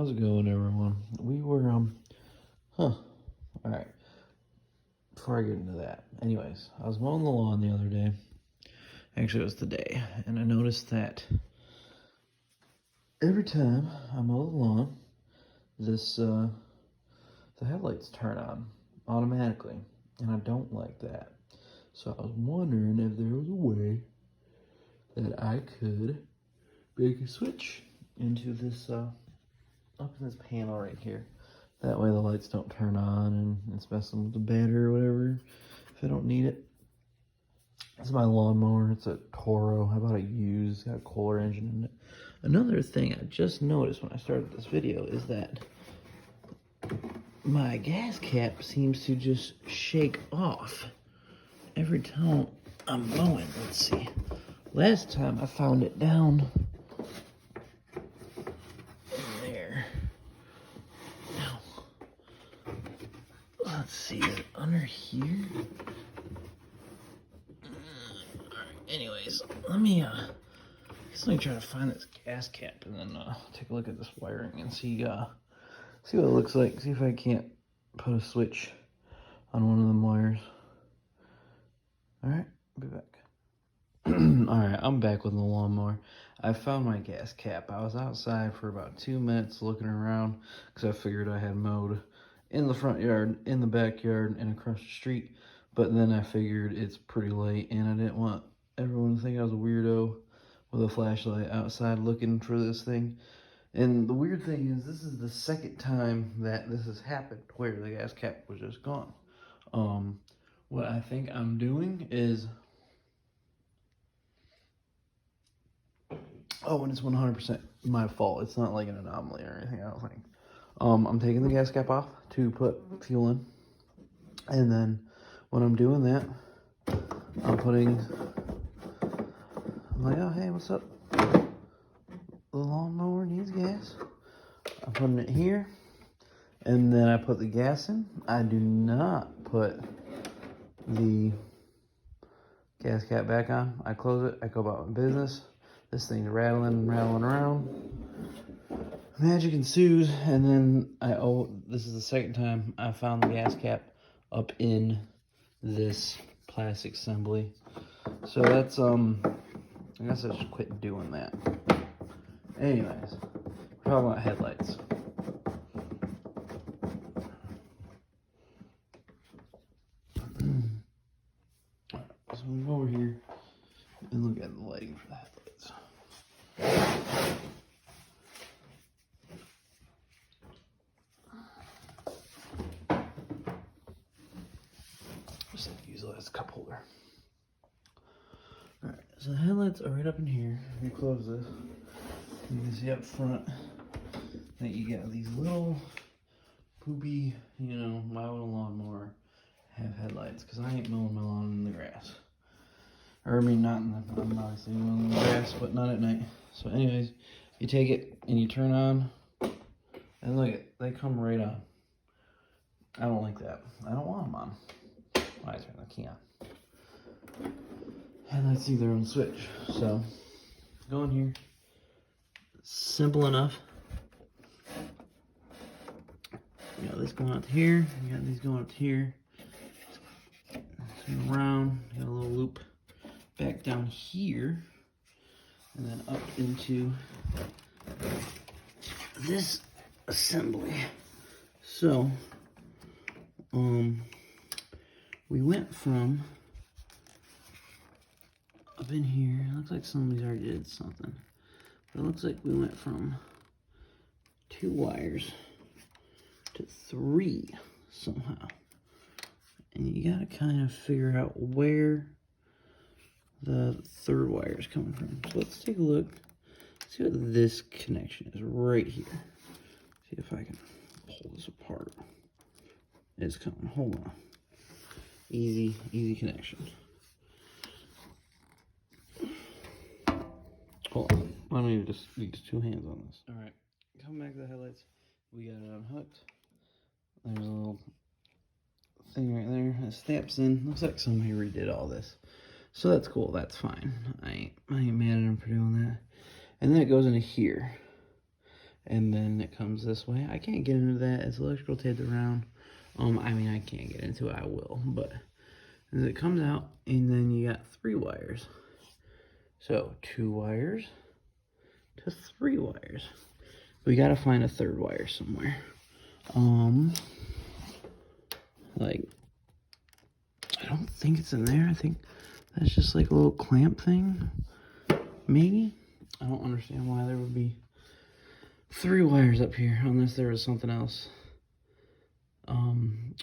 How's it going, everyone? We were, alright. Before I get into that, anyways, I was mowing the lawn the other day. Actually, it was today, and I noticed that every time I mow the lawn, the headlights turn on automatically, and I don't like that. So I was wondering if there was a way that I could make a switch into this, up in this panel right here. That way the lights don't turn on and it's messing with the battery or whatever if I don't need it. This is my lawnmower. It's a Toro. I bought it used. Got a Kohler engine in it. Another thing I just noticed when I started this video is that my gas cap seems to just shake off every time I'm mowing. Let's see. Last time I found it down in there. Now, let's see, is it under here? Anyways, let me try to find this gas cap and then take a look at this wiring and see what it looks like. See if I can't put a switch on one of them wires. Alright, I'll be back. Alright, I'm back with the lawnmower. I found my gas cap. I was outside for about 2 minutes looking around because I figured I had mowed in the front yard, in the backyard, and across the street. But then I figured it's pretty late and I didn't want everyone to think I was a weirdo with a flashlight outside looking for this thing. And the weird thing is, this is the second time that this has happened where the gas cap was just gone. What I think I'm doing is, and it's 100% my fault. It's not like an anomaly or anything, I don't think. I'm taking the gas cap off to put fuel in. And then when I'm doing that, I'm like, oh, hey, what's up? The lawnmower needs gas. I'm putting it here. And then I put the gas in. I do not put the gas cap back on. I close it. I go about my business. This thing's rattling around. Magic ensues. And then this is the second time I found the gas cap up in this plastic assembly. So that's, I guess I should quit doing that. Anyways, we're talking about headlights. So we go over here and look at the lighting for the headlights. Just like use the last cup holder. Alright, so the headlights are right up in here. If you close this, you can see up front that you got these little poopy, why would a lawnmower have headlights? Because I ain't mowing my lawn in the grass. Or, I mean, not in the, I'm obviously mowing the grass, but not at night. So anyways, you take it and you turn on, and look, they come right on. I don't like that. I don't want them on. I turn the key on. Headlights need their own switch. So, go in here. Simple enough. You got this going out to here. You got these going up to here. Swing around. You got a little loop back down here. And then up into this assembly. So, we went from up in here. It looks like somebody's already did something. But it looks like we went from 2 wires to 3 somehow. And you gotta kind of figure out where the 3rd wire is coming from. So let's take a look. See what this connection is right here. See if I can pull this apart. It's coming. Hold on. Easy connection. Hold on. Let me just use 2 hands on this. Alright. Come back to the headlights. We got it unhooked. There's a little thing right there. It snaps in. Looks like somebody redid all this. So that's cool. That's fine. I ain't mad at him for doing that. And then it goes into here. and then it comes this way. I can't get into that. It's electrical taped around. I mean, I can't get into it. I will, but it comes out, and then you got 3 wires. So 2 wires to 3 wires. We gotta find a 3rd wire somewhere. Like, I don't think it's in there. I think that's just like a little clamp thing. Maybe. I don't understand why there would be 3 wires up here unless there was something else.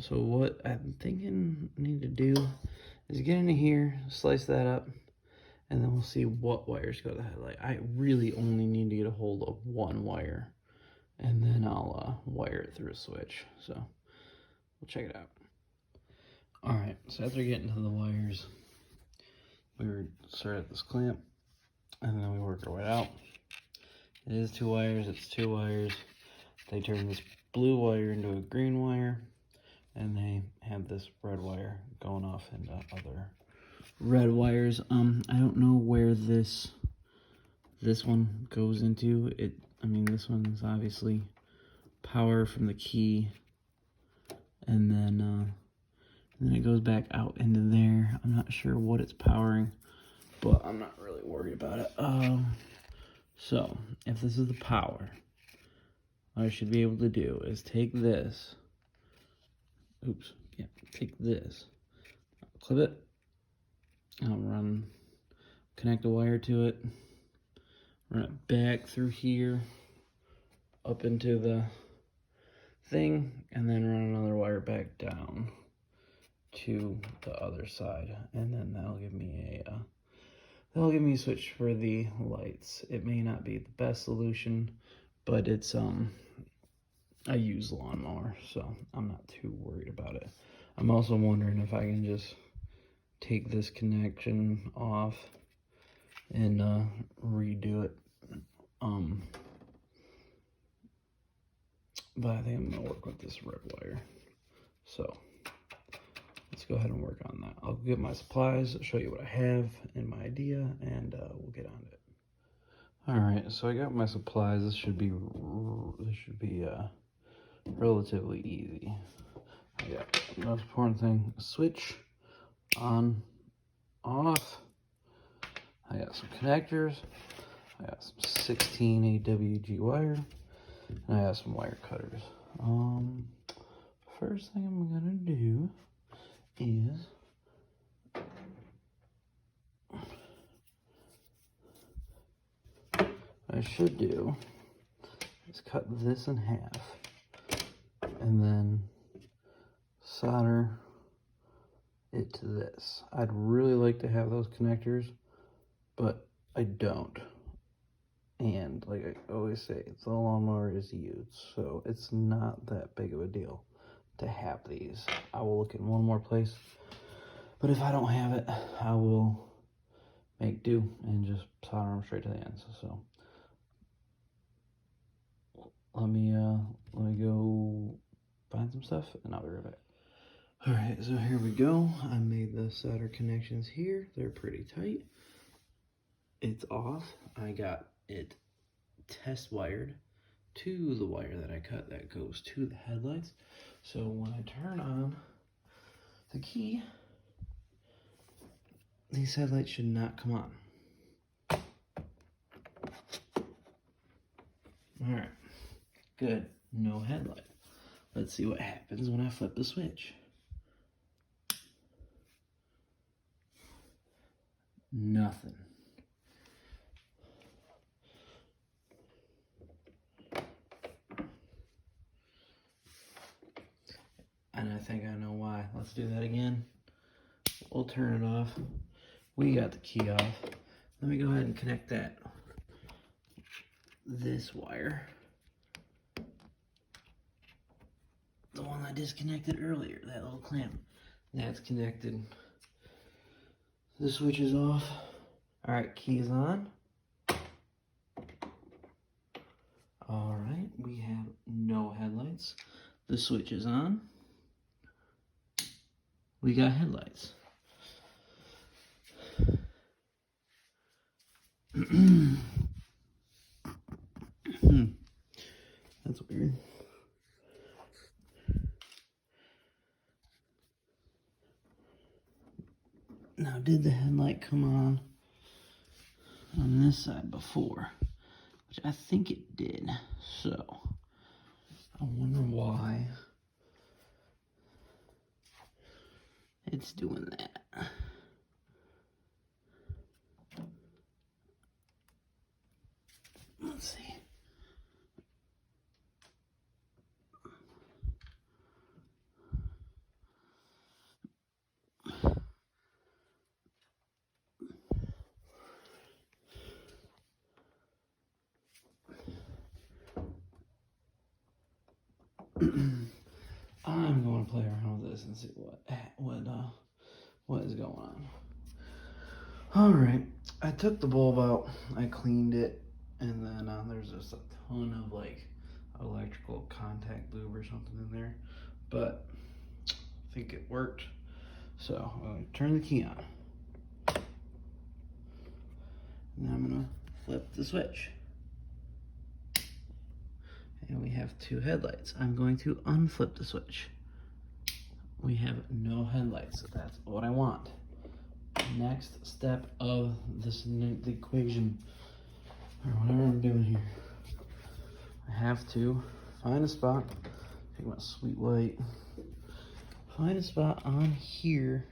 So what I'm thinking I need to do is get into here, slice that up, and then we'll see what wires go to the headlight. I really only need to get a hold of 1 wire, and then I'll wire it through a switch. So we'll check it out. All right, so after getting to the wires, we start at this clamp, and then we work our way out. It is 2 wires, it's 2 wires. They turn this blue wire into a green wire, and they have this red wire going off into other red wires. I don't know where this one goes into. I mean, this one is obviously power from the key, and then it goes back out into there. I'm not sure what it's powering, but I'm not really worried about it. So if this is the power, what I should be able to do is take this. Take this, clip it, I'll connect a wire to it, run it back through here, up into the thing, and then run another wire back down to the other side, and then that'll give me a switch for the lights. It may not be the best solution, but it's I use lawnmower, so I'm not too worried about it. I'm also wondering if I can just take this connection off and redo it. But I think I'm gonna work with this red wire. So let's go ahead and work on that. I'll get my supplies, show you what I have and my idea, and we'll get on it. All right, so I got my supplies. This should be relatively easy. Yeah, the most important thing, switch on, off. I got some connectors. I got some 16 AWG wire, and I got some wire cutters. First thing I'm gonna do is what I should do is cut this in half and then solder it to this. I'd really like to have those connectors, but I don't. And like I always say, the lawnmower is used, so it's not that big of a deal to have these. I will look in one more place, but if I don't have it, I will make do and just solder them straight to the ends. So let me go find some stuff, and I'll be right back. All right, so here we go. I made the solder connections here. They're pretty tight. It's off. I got it test wired to the wire that I cut that goes to the headlights. So when I turn on the key, these headlights should not come on. All right, good, no headlight. Let's see what happens when I flip the switch. Nothing. And I think I know why. Let's do that again. We'll turn it off. We got the key off. Let me go ahead and connect this wire. The one I disconnected earlier, that little clamp. That's connected. The switch is off. All right, key is on. All right, we have no headlights. The switch is on. We got headlights. That's weird. Now, did the headlight come on this side before? Which I think it did. So, I wonder why it's doing that. Let's see. I'm going to play around with this and see what is going on. All right, I took the bulb out, I cleaned it, and then there's just a ton of like electrical contact lube or something in there, but I think it worked. So I'm going to turn the key on. And I'm going to flip the switch. And we have two headlights. I'm going to unflip the switch. We have no headlights, so that's what I want. Next step of this the equation, or whatever I'm doing here, I have to find a spot, take my sweet white, find a spot on here,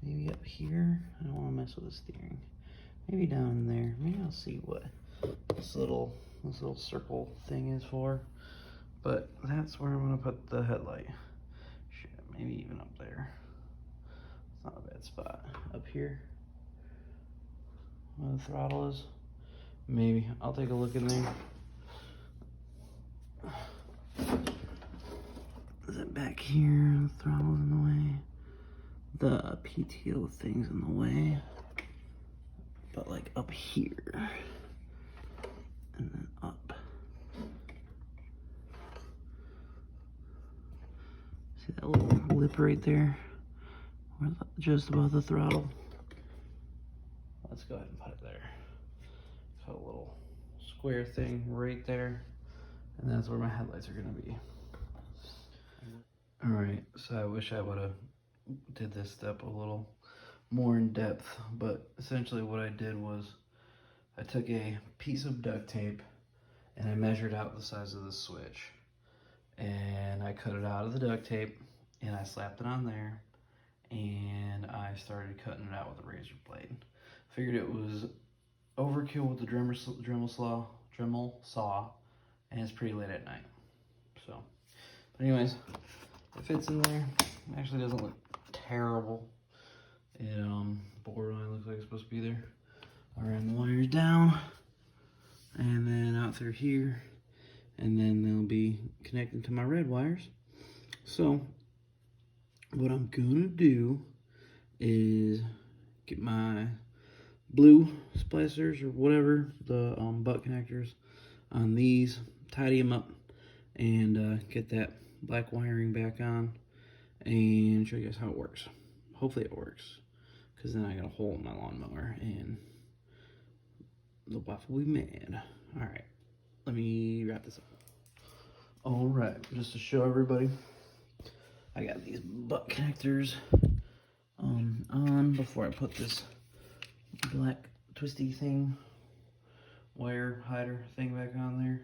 maybe up here. I don't want to mess with the steering. Maybe down in there. Maybe I'll see what this little circle thing is for. But that's where I'm gonna put the headlight. Shit, maybe even up there. It's not a bad spot. Up here, where the throttle is. Maybe I'll take a look in there. Is it back here? The throttle's in the way. The PTO thing's in the way. But like up here. And then up. See that little lip right there? Just above the throttle. Let's go ahead and put it there. So a little square thing right there. And that's where my headlights are gonna be. All right, so I wish I would have did this step a little more in depth, but essentially what I did was I took a piece of duct tape and I measured out the size of the switch, and I cut it out of the duct tape and I slapped it on there, and I started cutting it out with a razor blade. Figured it was overkill with the Dremel saw, and it's pretty late at night. So, but anyways, it fits in there. It actually doesn't look terrible. It borderline looks like it's supposed to be there. I ran the wires down and then out through here, and then they'll be connected to my red wires. So what I'm gonna do is get my blue splicers or whatever, the butt connectors on these, tidy them up, and get that black wiring back on and show you guys how it works. Hopefully it works, because then I got a hole in my lawnmower and the wife will be mad. All right, let me wrap this up. All right, just to show everybody, I got these butt connectors on before I put this black twisty thing, wire hider thing back on there.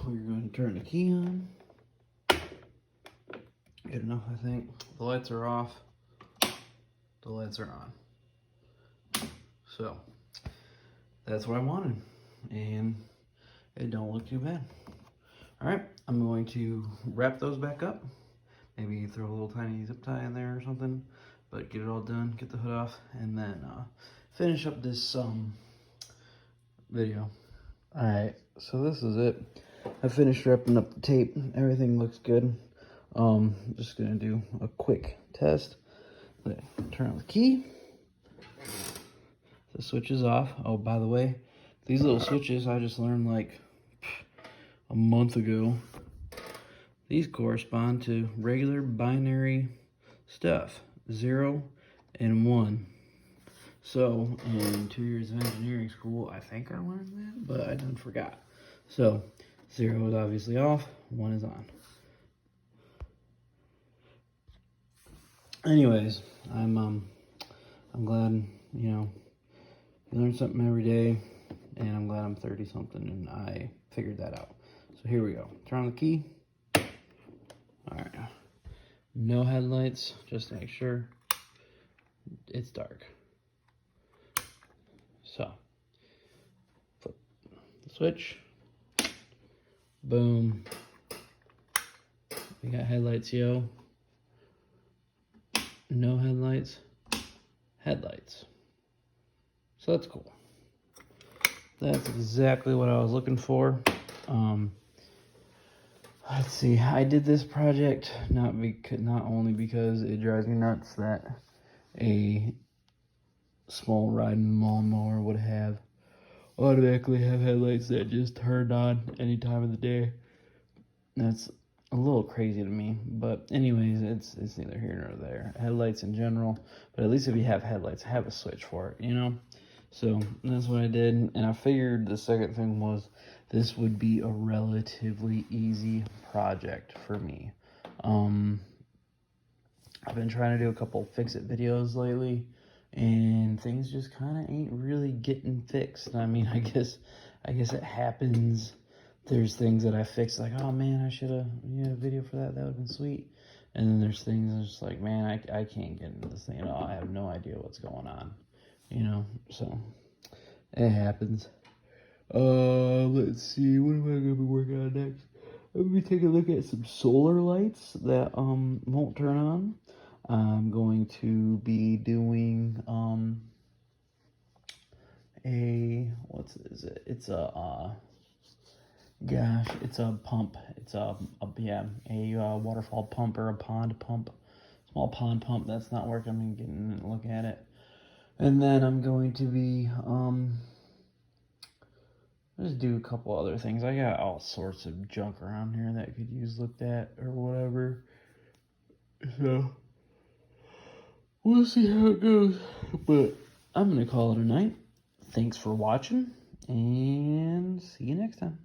We're going to turn the key on. Good enough, I think. The lights are off. The lights are on. So that's what I wanted, and it don't look too bad. All right, I'm going to wrap those back up. Maybe throw a little tiny zip tie in there or something, but get it all done, get the hood off, and then finish up this video. All right, so this is it. I finished wrapping up the tape. Everything looks good. Just gonna do a quick test. Turn on the key. The switch is off. Oh, by the way, these little switches I just learned like a month ago. These correspond to regular binary stuff, 0 and 1. So in 2 years of engineering school, I think I learned that, but I done forgot. So 0 is obviously off, 1 is on. Anyways, I'm glad, you know, you learn something every day, and I'm glad I'm 30 something and I figured that out. So here we go. Turn on the key. All right. No headlights, just to make sure it's dark. So flip the switch. Boom. We got headlights, yo. No headlights. Headlights. So that's cool. That's exactly what I was looking for. Let's see. I did this project not only because it drives me nuts that a small riding lawnmower would automatically have headlights that just turned on any time of the day. That's a little crazy to me, but anyways, it's neither here nor there. Headlights in general, but at least if you have headlights, have a switch for it, you know? So that's what I did, and I figured the second thing was this would be a relatively easy project for me. I've been trying to do a couple fix-it videos lately, and things just kind of ain't really getting fixed. I mean, I guess it happens. There's things that I fixed, like, oh man, I should have a video for that. That would have been sweet. And then there's things that's just like, man, I can't get into this thing at all. I have no idea what's going on, you know. So it happens. Let's see, what am I gonna be working on next? I'm gonna be taking a look at some solar lights that won't turn on. I'm going to be doing it's a gosh, it's a pump. It's a waterfall pump or a pond pump. Small pond pump that's not working. I'm getting a look at it. And then I'm going to be just do a couple other things. I got all sorts of junk around here that could use looked at or whatever. So we'll see how it goes. But I'm gonna call it a night. Thanks for watching, and see you next time.